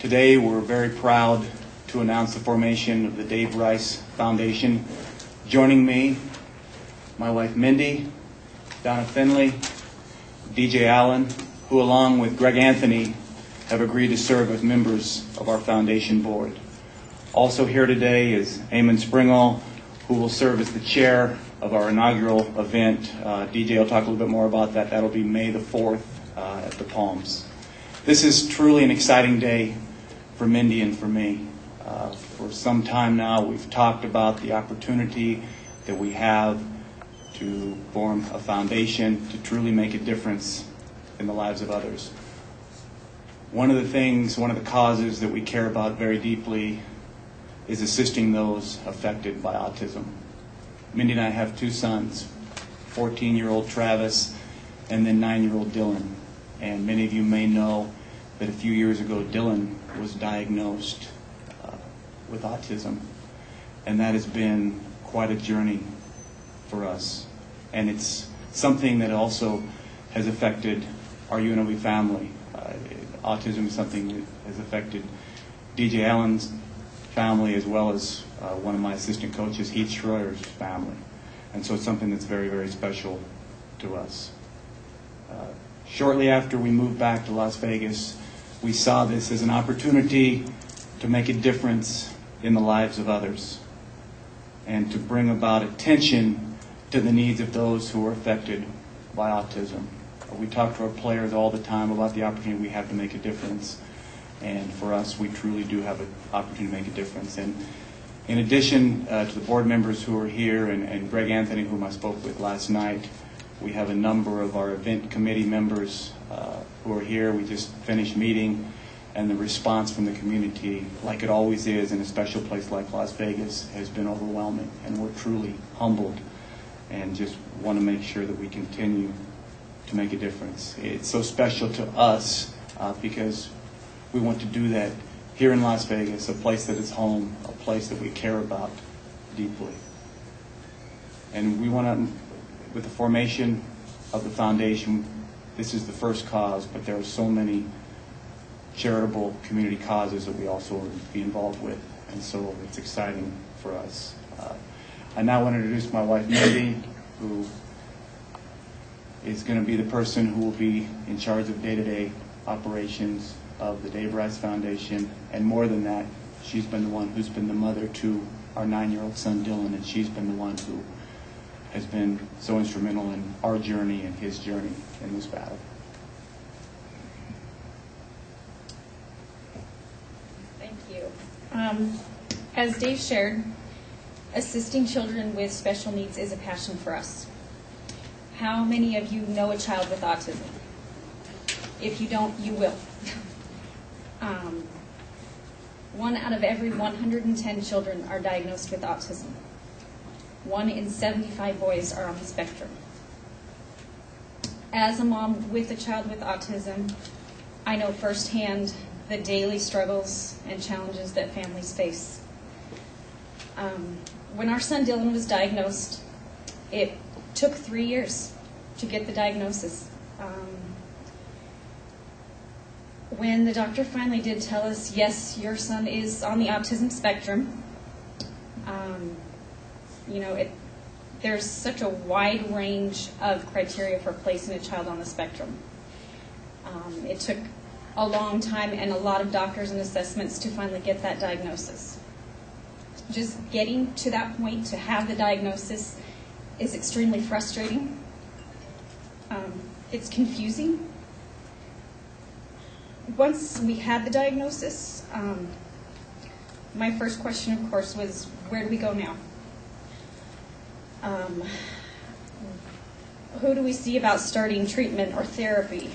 Today we're very proud to announce the formation of the Dave Rice Foundation. Joining me, my wife Mindy, Donna Finley, D.J. Allen, who along with Greg Anthony have agreed to serve as members of our foundation board. Also here today is Eamon Springall, who will serve as the chair of our inaugural event. DJ will talk a little bit more about that. That'll be May the 4th at the Palms. This is truly an exciting day for Mindy and for me. For some time now, we've talked about the opportunity that we have to form a foundation to truly make a difference in the lives of others. One of the causes that we care about very deeply is assisting those affected by autism. Mindy and I have two sons, 14-year-old Travis and then 9-year-old Dylan. And many of you may know that a few years ago Dylan was diagnosed with autism. And that has been quite a journey for us. And it's something that also has affected our UNLV family. Autism is something that has affected DJ Allen's family as well as one of my assistant coaches, Heath Schroeder's family. And so it's something that's very, very special to us. Shortly after we moved back to Las Vegas, we saw this as an opportunity to make a difference in the lives of others and to bring about attention to the needs of those who are affected by autism. We talk to our players all the time about the opportunity we have to make a difference. And for us, we truly do have an opportunity to make a difference. And in addition to the board members who are here and Greg Anthony, whom I spoke with last night, we have a number of our event committee members who are here. We just finished meeting, and the response from the community, like it always is in a special place like Las Vegas, has been overwhelming. And we're truly humbled and just want to make sure that we continue to make a difference. It's so special to us because we want to do that here in Las Vegas, a place that is home, a place that we care about deeply. And we want to, with the formation of the foundation, this is the first cause, but there are so many charitable community causes that we also will be involved with, and so it's exciting for us. I now want to introduce my wife, Mindy, who is going to be the person who will be in charge of day-to-day operations of the Dave Rice Foundation, and more than that, she's been the one who's been the mother to our 9-year-old son Dylan, and she's been the one who has been so instrumental in our journey and his journey in this battle. Thank you. As Dave shared, assisting children with special needs is a passion for us. How many of you know a child with autism? If you don't, you will. 1 out of every 110 children are diagnosed with autism. 1 in 75 boys are on the spectrum. As a mom with a child with autism, I know firsthand the daily struggles and challenges that families face. When our son Dylan was diagnosed, it took 3 years to get the diagnosis. When the doctor finally did tell us, yes, your son is on the autism spectrum, there's such a wide range of criteria for placing a child on the spectrum. It took a long time and a lot of doctors and assessments to finally get that diagnosis. Just getting to that point to have the diagnosis is extremely frustrating. It's confusing. Once we had the diagnosis, my first question, of course, was, where do we go now? Who do we see about starting treatment or therapy?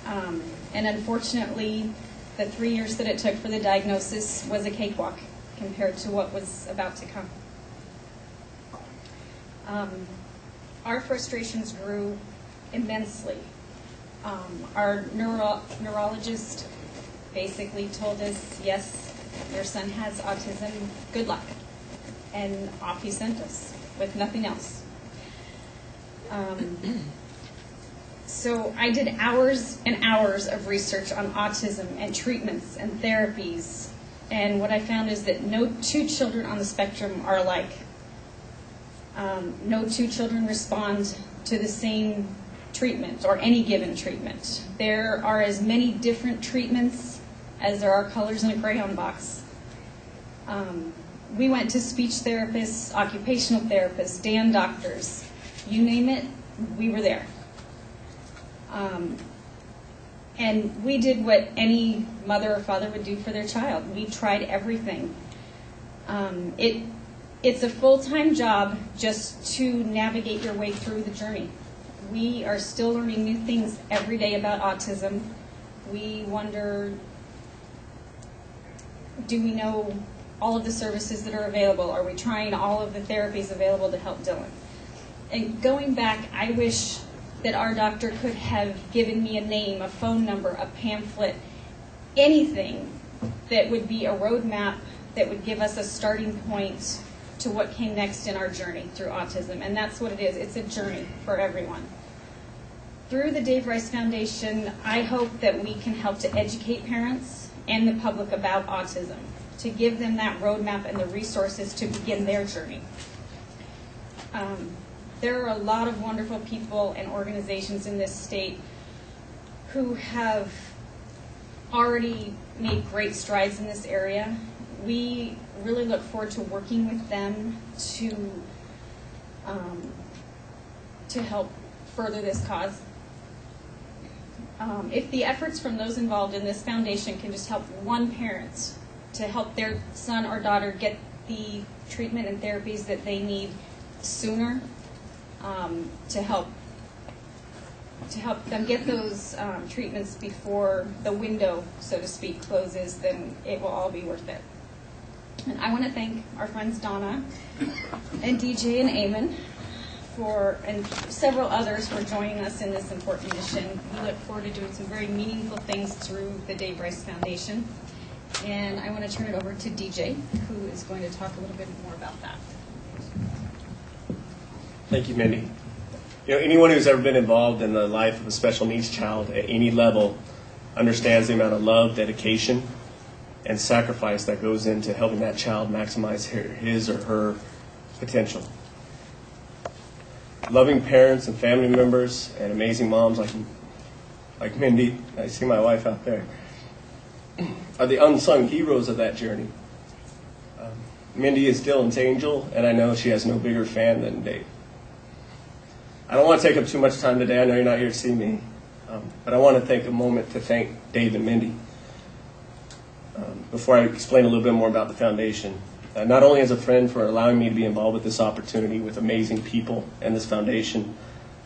And unfortunately, the 3 years that it took for the diagnosis was a cakewalk compared to what was about to come. Our frustrations grew immensely. Our neurologist basically told us, yes, your son has autism, good luck. And off he sent us with nothing else. So I did hours and hours of research on autism and treatments and therapies. And what I found is that no two children on the spectrum are alike. No two children respond to the same treatment or any given treatment. There are as many different treatments as there are colors in a crayon box. We went to speech therapists, occupational therapists, Dan doctors, you name it, we were there. And we did what any mother or father would do for their child. We tried everything. It's a full-time job just to navigate your way through the journey. We are still learning new things every day about autism. We wonder, do we know all of the services that are available? Are we trying all of the therapies available to help Dylan? And going back, I wish that our doctor could have given me a name, a phone number, a pamphlet, anything that would be a roadmap that would give us a starting point to what came next in our journey through autism. And that's what it is. It's a journey for everyone. Through the Dave Rice Foundation, I hope that we can help to educate parents and the public about autism, to give them that roadmap and the resources to begin their journey. There are a lot of wonderful people and organizations in this state who have already made great strides in this area. We really look forward to working with them to help further this cause. If the efforts from those involved in this foundation can just help one parent to help their son or daughter get the treatment and therapies that they need sooner, to help them get those treatments before the window, so to speak, closes, then it will all be worth it. And I want to thank our friends Donna and DJ and Eamon and several others for joining us in this important mission. We look forward to doing some very meaningful things through the Dave Rice Foundation. And I want to turn it over to DJ, who is going to talk a little bit more about that. Thank you, Mindy. You know, anyone who's ever been involved in the life of a special needs child at any level understands the amount of love, dedication, and sacrifice that goes into helping that child maximize his or her potential. Loving parents and family members and amazing moms like Mindy, I see my wife out there, are the unsung heroes of that journey. Mindy is Dylan's angel, and I know she has no bigger fan than Dave. I don't want to take up too much time today. I know you're not here to see me, but I want to take a moment to thank Dave and Mindy. Before I explain a little bit more about the foundation, not only as a friend for allowing me to be involved with this opportunity with amazing people and this foundation,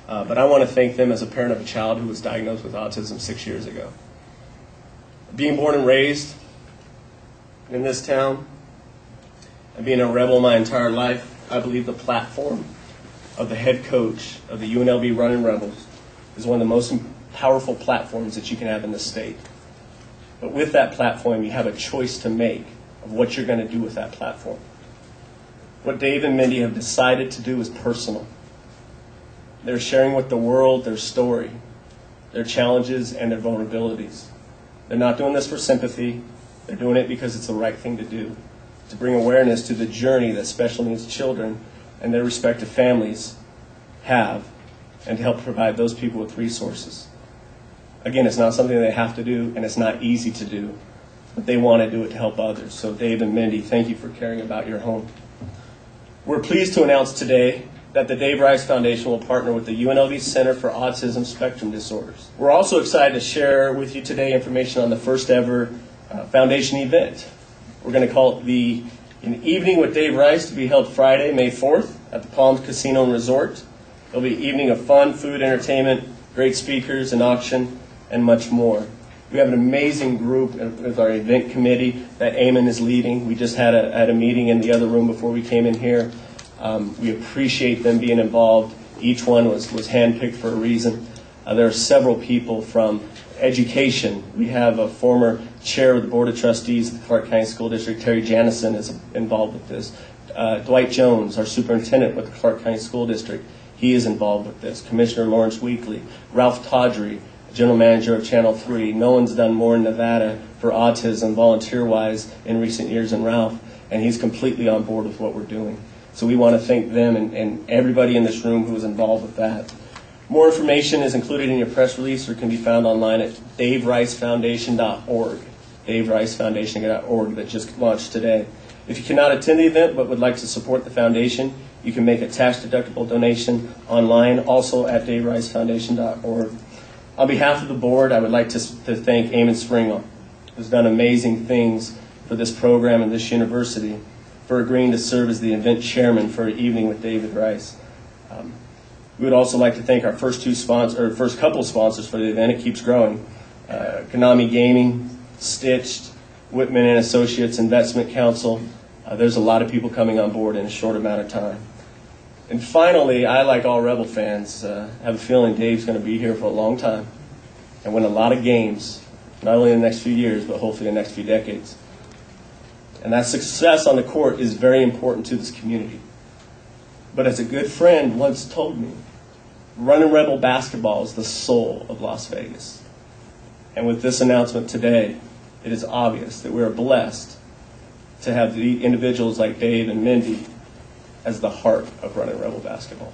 but I want to thank them as a parent of a child who was diagnosed with autism 6 years ago. Being born and raised in this town and being a rebel my entire life, I believe the platform of the head coach of the UNLV Running Rebels is one of the most powerful platforms that you can have in this state. But with that platform, you have a choice to make of what you're going to do with that platform. What Dave and Mindy have decided to do is personal. They're sharing with the world their story, their challenges, and their vulnerabilities. They're not doing this for sympathy. They're doing it because it's the right thing to do, to bring awareness to the journey that special needs children and their respective families have, and to help provide those people with resources. Again, it's not something they have to do, and it's not easy to do, but they want to do it to help others. So Dave and Mindy, thank you for caring about your home. We're pleased to announce today that the Dave Rice Foundation will partner with the UNLV Center for Autism Spectrum Disorders. We're also excited to share with you today information on the first ever foundation event. We're going to call it An Evening with Dave Rice, to be held Friday, May 4th at the Palms Casino and Resort. It'll be an evening of fun, food, entertainment, great speakers, an auction, and much more. We have an amazing group with our event committee that Eamon is leading. We just had a meeting in the other room before we came in here. We appreciate them being involved. Each one was handpicked for a reason. There are several people from education. We have a former chair of the Board of Trustees of the Clark County School District, Terry Janison, is involved with this. Dwight Jones, our superintendent with the Clark County School District, he is involved with this. Commissioner Lawrence Weekly, Ralph Tawdry, General Manager of Channel 3. No one's done more in Nevada for autism volunteer-wise in recent years than Ralph, and he's completely on board with what we're doing. So we want to thank them and everybody in this room who was involved with that. More information is included in your press release or can be found online at davericefoundation.org. davericefoundation.org that just launched today. If you cannot attend the event but would like to support the foundation, you can make a tax-deductible donation online, also at davericefoundation.org. On behalf of the board, I would like to thank Eamon Springle, who's done amazing things for this program and this university, for agreeing to serve as the event chairman for Evening with David Rice. We would also like to thank our first couple sponsors for the event. It keeps growing. Konami Gaming, Stitched, Whitman and Associates Investment Council. There's a lot of people coming on board in a short amount of time. And finally, I, like all Rebel fans, have a feeling Dave's going to be here for a long time and win a lot of games, not only in the next few years, but hopefully the next few decades. And that success on the court is very important to this community. But as a good friend once told me, running Rebel basketball is the soul of Las Vegas. And with this announcement today, it is obvious that we are blessed to have the individuals like Dave and Mindy as the heart of running Rebel basketball.